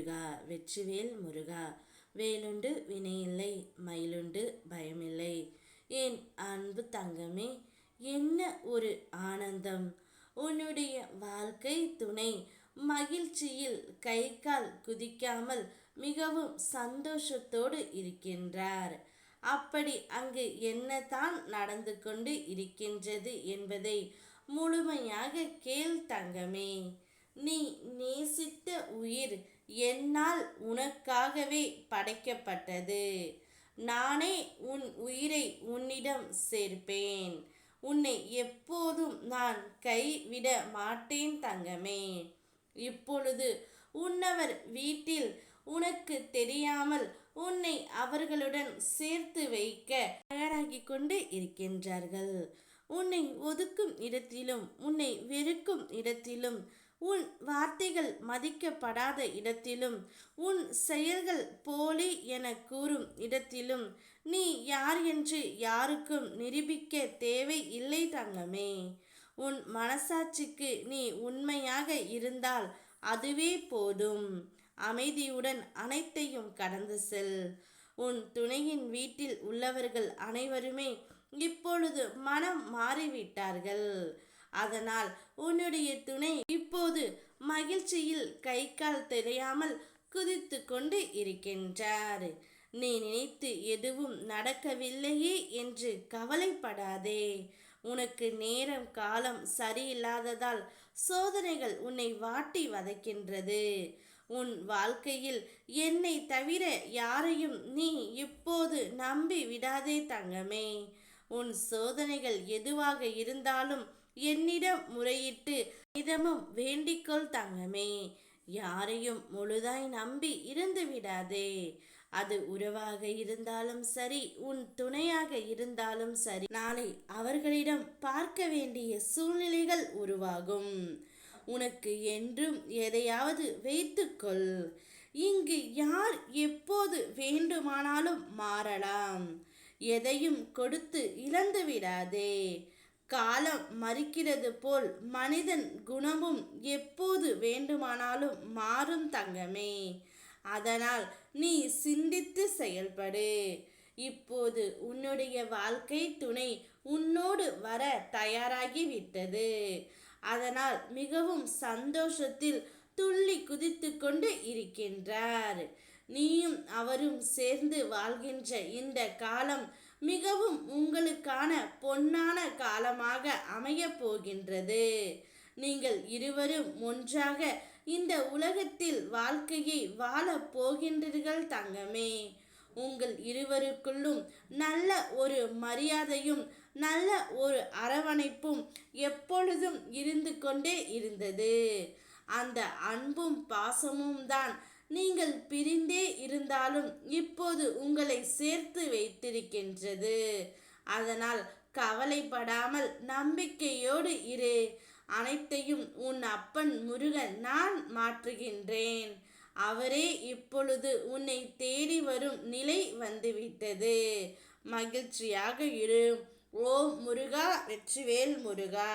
முருகா வெற்றிவேல் முருகா. வேலுண்டு வினையில்லை, மயிலுண்டு பயமில்லை. என் அன்பு தங்கமே, என்ன ஒரு ஆனந்தம்! உன்னுடைய வாழ்க்கை துணை மகிழ்ச்சியில் கை கால் குதிக்காமல் மிகவும் சந்தோஷத்தோடு இருக்கின்றார். அப்படி அங்கு என்னதான் நடந்து கொண்டு இருக்கின்றது என்பதை முழுமையாக கேள் தங்கமே. நீ நேசித்த உயிர் என்னால் உனக்காகவே படைக்கப்பட்டது. நானே உன் உயிரை உன்னிடம் சேர்ப்பேன். உன்னை எப்போதும் நான் கைவிட மாட்டேன் தங்கமே. இப்பொழுது உன்னவர் வீட்டில் உனக்கு தெரியாமல் உன்னை அவர்களுடன் சேர்த்து வைக்க தயாராகி கொண்டு இருக்கின்றார்கள். உன்னை ஒதுக்கும் இடத்திலும், உன்னை வெறுக்கும் இடத்திலும், உன் வார்த்தைகள் மதிக்கப்படாத இடத்திலும், உன் செயல்கள் போலி என கூறும் இடத்திலும் நீ யார் என்று யாருக்கும் நிரூபிக்க தேவை இல்லை தங்கமே. உன் மனசாட்சிக்கு நீ உண்மையாக இருந்தால் அதுவே போதும். அமைதியுடன் அனைத்தையும் கடந்து செல். உன் துணையின் வீட்டில் உள்ளவர்கள் அனைவருமே இப்பொழுது மனம் மாறிவிட்டார்கள். அதனால் உன்னுடைய துணை இப்போது மகிழ்ச்சியில் கை கால் தெரியாமல் குதித்து கொண்டு இருக்கின்றார். நீ நினைத்து எதுவும் நடக்கவில்லையே என்று கவலைப்படாதே. உனக்கு நேரம் காலம் சரியில்லாததால் சோதனைகள் உன்னை வாட்டி வதைக்கின்றது. உன் வாழ்க்கையில் என்னை தவிர யாரையும் நீ இப்போது நம்பி விடாதே தங்கமே. உன் சோதனைகள் எதுவாக இருந்தாலும் என்னிடம் முறையிட்டு இதமும் வேண்டிக்கொள் தங்கமே. யாரையும் முழுதாய் நம்பி இருந்து விடாதே. அது உறவாக இருந்தாலும் சரி, உன் துணையாக இருந்தாலும் சரி, நாளை அவர்களிடம் பார்க்க வேண்டிய சூழ்நிலைகள் உருவாகும். உனக்கு என்றும் எதையாவது வைத்துக்கொள். இங்கு யார் எப்போது வேண்டுமானாலும் மாறலாம். எதையும் கொடுத்து இழந்து விடாதே. காலம் மறிக்கிறது போல் மனிதன் குணமும் எப்போது வேண்டுமானாலும் மாறும் தங்கமே. அதனால் நீ சிந்தித்து செயல்படு. இப்போது உன்னுடைய வாழ்க்கை துணை உன்னோடு வர தயாராகிவிட்டது. அதனால் மிகவும் சந்தோஷத்தில் துள்ளி குதித்து கொண்டு இருக்கின்றார். நீயும் அவரும் சேர்ந்து வாழ்கின்ற இந்த காலம் மிகவும் உங்களுக்கான பொன்னான காலமாக அமைய போகின்றது. நீங்கள் இருவரும் ஒன்றாக இந்த உலகத்தில் வாழ்க்கையை வாழப் போகின்றீர்கள் தங்கமே. உங்கள் இருவருக்குள்ளும் நல்ல ஒரு மரியாதையும் நல்ல ஒரு அரவணைப்பும் எப்பொழுதும் இருந்து கொண்டே இருந்தது. அந்த அன்பும் பாசமும் தான் நீங்கள் பிரிந்தே இருந்தாலும் இப்போது உங்களை சேர்த்து வைத்திருக்கின்றது. அதனால் கவலைப்படாமல் நம்பிக்கையோடு இரு. அனைத்தையும் உன் அப்பன் முருகன் நான் மாற்றுகின்றேன். அவரே இப்பொழுது உன்னை தேடி வரும் நிலை வந்துவிட்டது. மகிழ்ச்சியாக இரு. ஓம் முருகா வெற்றிவேல் முருகா.